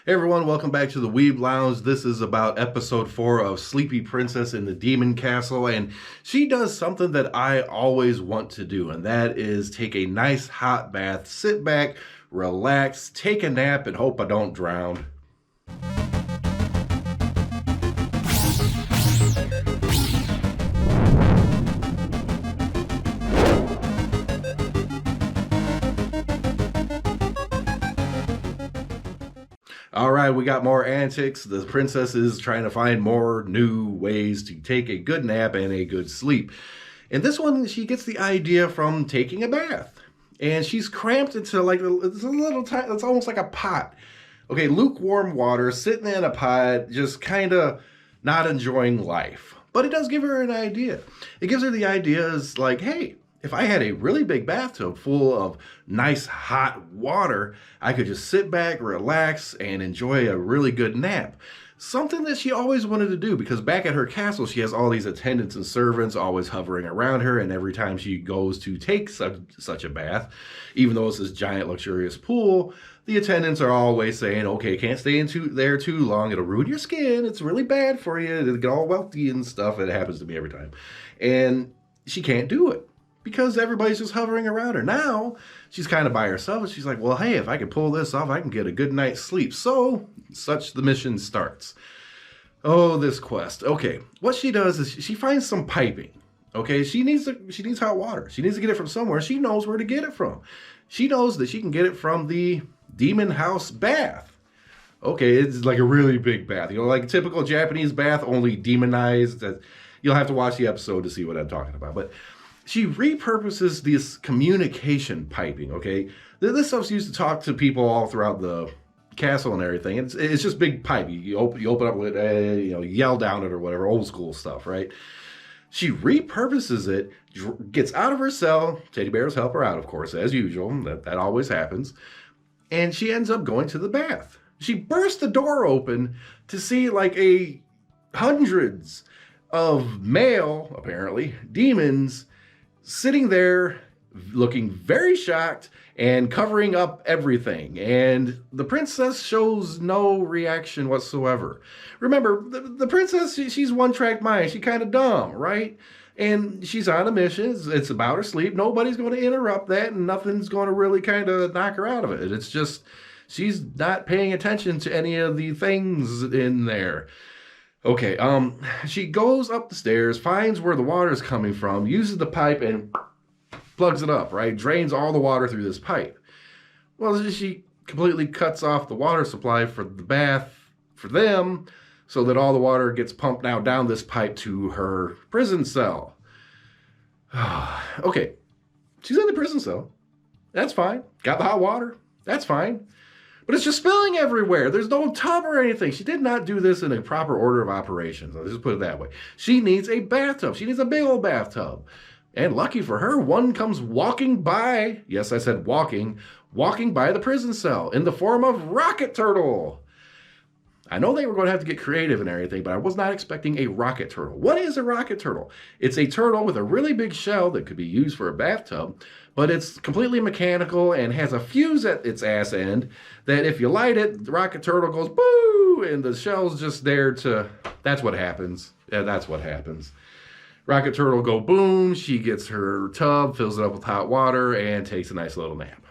Hey everyone, welcome back to the Weeb Lounge. This is about episode 4 of Sleepy Princess in the Demon Castle, and she does something that I always want to do, and that is take a nice hot bath, sit back, relax, take a nap, and hope I don't drown. All right, we got more antics. The princess is trying to find more new ways to take a good nap and a good sleep. And this one, she gets the idea from taking a bath. And she's cramped into like, it's a little tiny, it's almost like a pot. Okay, lukewarm water, sitting in a pot, just kind of not enjoying life. But it does give her an idea. It gives her the ideas like, hey, if I had a really big bathtub full of nice hot water, I could just sit back, relax, and enjoy a really good nap. Something that she always wanted to do, because back at her castle, she has all these attendants and servants always hovering around her, and every time she goes to take such a bath, even though it's this giant luxurious pool, the attendants are always saying, okay, can't stay there too long, it'll ruin your skin, it's really bad for you, it'll get all welty and stuff. It happens to me every time. And she can't do it, because everybody's just hovering around her. Now, she's kind of by herself, and she's like, well, hey, if I can pull this off, I can get a good night's sleep. So, such the mission starts. Oh, this quest. Okay, what she does is she finds some piping. Okay, she needs hot water. She needs to get it from somewhere. She knows where to get it from. She knows that she can get it from the demon house bath. Okay, it's like a really big bath. You know, like a typical Japanese bath, only demonized. You'll have to watch the episode to see what I'm talking about. But she repurposes this communication piping, okay? This stuff's used to talk to people all throughout the castle and everything. It's just big pipe. You open up with, yell down it or whatever, old school stuff, right? She repurposes it, gets out of her cell. Teddy bears help her out, of course, as usual. That always happens. And she ends up going to the bath. She bursts the door open to see like hundreds of male, apparently, demons sitting there looking very shocked and covering up everything. And the princess shows no reaction whatsoever. Remember, the princess, she's one-track mind. She's kind of dumb, right? And she's on a mission. It's about her sleep. Nobody's going to interrupt that, and nothing's going to really kind of knock her out of it. It's just she's not paying attention to any of the things in there. Okay, she goes up the stairs, finds where the water is coming from, uses the pipe, and plugs it up, right? Drains all the water through this pipe. Well, she completely cuts off the water supply for the bath for them, so that all the water gets pumped now down this pipe to her prison cell. Okay, she's in the prison cell. That's fine. Got the hot water. That's fine. But it's just spilling everywhere. There's no tub or anything. She did not do this in a proper order of operations. Let's just put it that way. She needs a bathtub. She needs a big old bathtub. And lucky for her, one comes walking by. Yes, I said walking by the prison cell in the form of Rocket Turtle. I know they were going to have to get creative and everything, but I was not expecting a rocket turtle. What is a rocket turtle? It's a turtle with a really big shell that could be used for a bathtub, but it's completely mechanical and has a fuse at its ass end that if you light it, the rocket turtle goes boo, and the shell's just there to, that's what happens. Yeah, that's what happens. Rocket turtle go boom, she gets her tub, fills it up with hot water, and takes a nice little nap.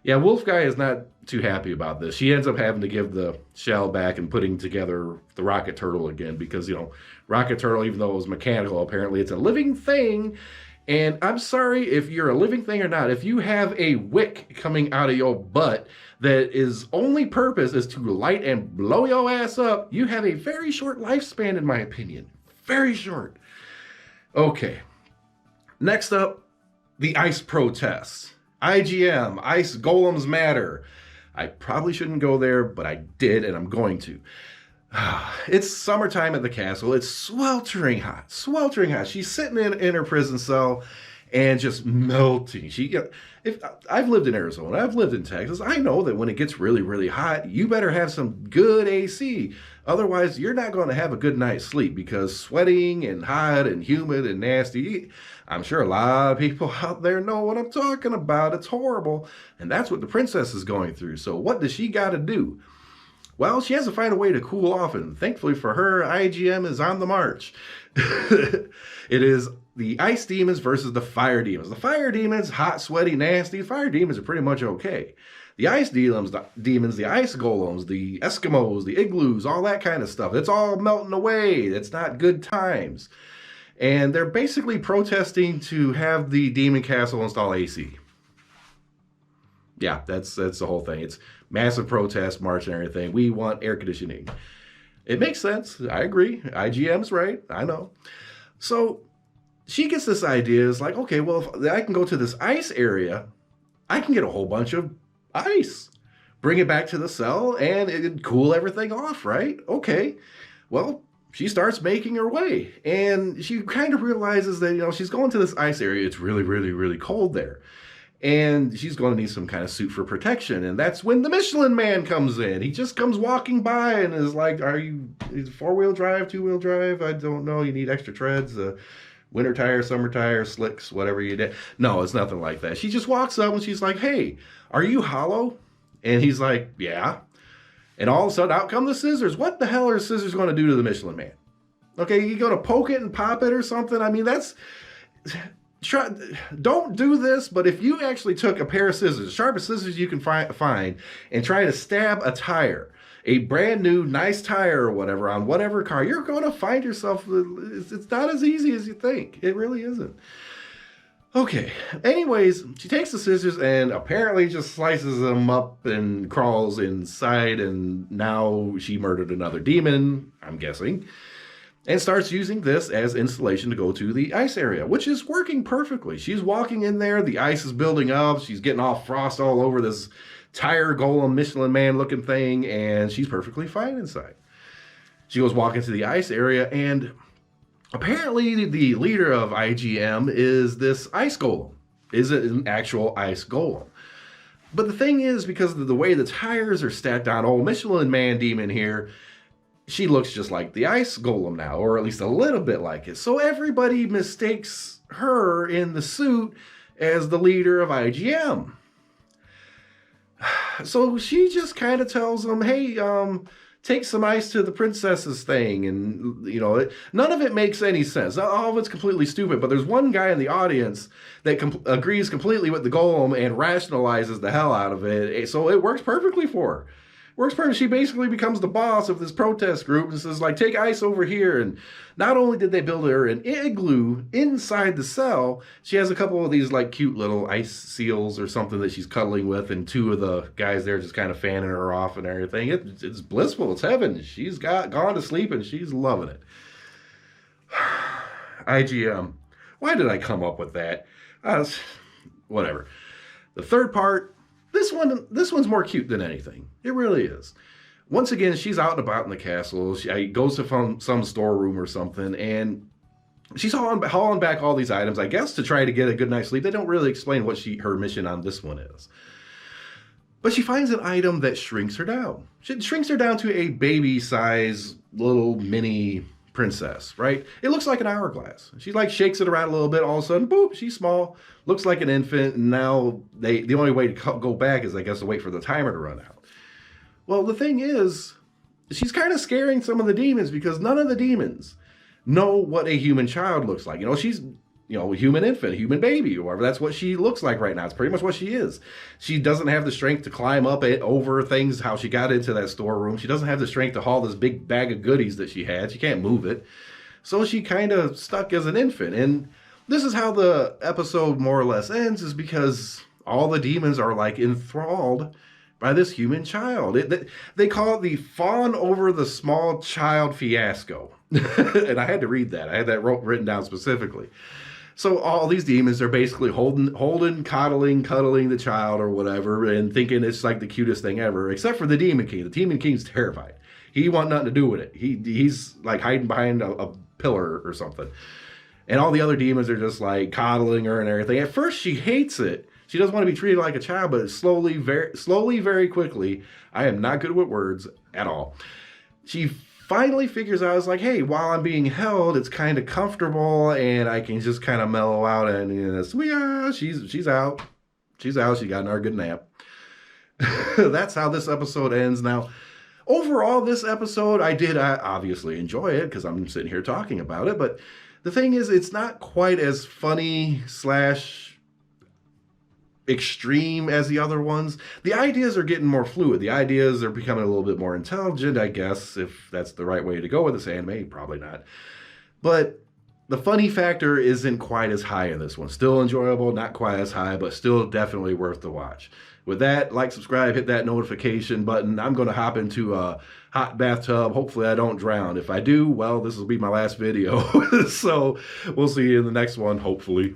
Yeah, Wolf Guy is not too happy about this. She ends up having to give the shell back and putting together the Rocket Turtle again because, Rocket Turtle, even though it was mechanical, apparently it's a living thing. And I'm sorry if you're a living thing or not. If you have a wick coming out of your butt that is only purpose is to light and blow your ass up, you have a very short lifespan, in my opinion. Very short. Okay. Next up, the ice protests. IGM, Ice Golems Matter. I probably shouldn't go there, but I did, and I'm going to. It's summertime at the castle. It's sweltering hot, sweltering hot. She's sitting in her prison cell, and just melting. If I've lived in Arizona, I've lived in Texas, I know that when it gets really, really hot, you better have some good AC. Otherwise, you're not going to have a good night's sleep because sweating and hot and humid and nasty. I'm sure a lot of people out there know what I'm talking about. It's horrible. And that's what the princess is going through. So what does she got to do? Well, she has to find a way to cool off, and thankfully for her, IGM is on the march. It is the ice demons versus the fire demons. The fire demons, hot, sweaty, nasty. Fire demons are pretty much okay. The ice demons, the ice golems, the Eskimos, the igloos, all that kind of stuff. It's all melting away. It's not good times. And they're basically protesting to have the demon castle install AC. Yeah, that's the whole thing. It's massive protest, march and everything. We want air conditioning. It makes sense. I agree. IGM's right. I know. So she gets this idea. It's like, okay, well, if I can go to this ice area, I can get a whole bunch of ice. Bring it back to the cell and it'd cool everything off, right? Okay. Well, she starts making her way. And she kind of realizes that, she's going to this ice area. It's really, really, really cold there. And she's going to need some kind of suit for protection. And that's when the Michelin Man comes in. He just comes walking by and is like, is it 4-wheel drive, 2-wheel drive? I don't know. You need extra treads, winter tire, summer tire, slicks, whatever you did. No, it's nothing like that. She just walks up and she's like, hey, are you hollow? And he's like, yeah. And all of a sudden out come the scissors. What the hell are scissors going to do to the Michelin Man? Okay, you going to poke it and pop it or something? I mean, don't do this, but if you actually took a pair of scissors, sharpest scissors you can find, and try to stab a tire, a brand new nice tire or whatever on whatever car, you're going to find yourself, it's not as easy as you think. It really isn't. Okay, anyways, she takes the scissors and apparently just slices them up and crawls inside, and now she murdered another demon, I'm guessing. And starts using this as insulation to go to the ice area, which is working perfectly. She's walking in there, the ice is building up, she's getting all frost all over this tire golem Michelin Man looking thing, and she's perfectly fine inside. She goes walking to the ice area, and apparently the leader of IGM is this ice golem, is an actual ice golem. But the thing is, because of the way the tires are stacked on old Michelin Man demon here, she looks just like the ice golem now, or at least a little bit like it. So everybody mistakes her in the suit as the leader of IGM. So she just kind of tells them, hey, take some ice to the princess's thing. And, none of it makes any sense. All of it's completely stupid. But there's one guy in the audience that agrees completely with the golem and rationalizes the hell out of it. So it works perfectly for her. She basically becomes the boss of this protest group and says, like, take ice over here. And not only did they build her an igloo inside the cell, she has a couple of these, like, cute little ice seals or something that she's cuddling with, and two of the guys there just kind of fanning her off and everything. It's blissful. It's heaven. She's gone to sleep, and she's loving it. IGM. Why did I come up with that? Whatever. The third part. This one's more cute than anything. It really is. Once again, she's out and about in the castle. She goes to some storeroom or something, and she's hauling back all these items, I guess, to try to get a good night's sleep. They don't really explain what her mission on this one is. But she finds an item that shrinks her down. She shrinks her down to a baby-size little mini princess, right? It looks like an hourglass. She shakes it around a little bit. All of a sudden, boop, she's small, looks like an infant. And now the only way to go back is, I guess, to wait for the timer to run out. Well, the thing is, she's kind of scaring some of the demons because none of the demons know what a human child looks like. She's a human infant, a human baby, or whatever. That's what she looks like right now. It's pretty much what she is. She doesn't have the strength to climb up over things, how she got into that storeroom. She doesn't have the strength to haul this big bag of goodies that she had. She can't move it. So she kind of stuck as an infant. And this is how the episode more or less ends, is because all the demons are enthralled by this human child. They call it the fawn over the small child fiasco. And I had to read that. I had that written down specifically. So all these demons are basically holding, coddling, cuddling the child or whatever, and thinking it's like the cutest thing ever, except for the Demon King. The Demon King's terrified. He want nothing to do with it. He's like hiding behind a pillar or something. And all the other demons are just like coddling her and everything. At first, she hates it. She doesn't want to be treated like a child, but slowly, very quickly, I am not good with words at all. She finally figures out, it's like, hey, while I'm being held, it's kind of comfortable, and I can just kind of mellow out, and she's out. She's out. She got another good nap. That's how this episode ends. Now, overall, this episode, I did obviously enjoy it because I'm sitting here talking about it, but the thing is, it's not quite as funny / extreme as the other ones. The ideas are getting more fluid. The ideas are becoming a little bit more intelligent, I guess, if that's the right way to go with this anime. Probably not. But the funny factor isn't quite as high in this one. Still enjoyable, not quite as high, but still definitely worth the watch. With that, like, subscribe, hit that notification button. I'm going to hop into a hot bathtub. Hopefully I don't drown. If I do, well, this will be my last video. So we'll see you in the next one, hopefully.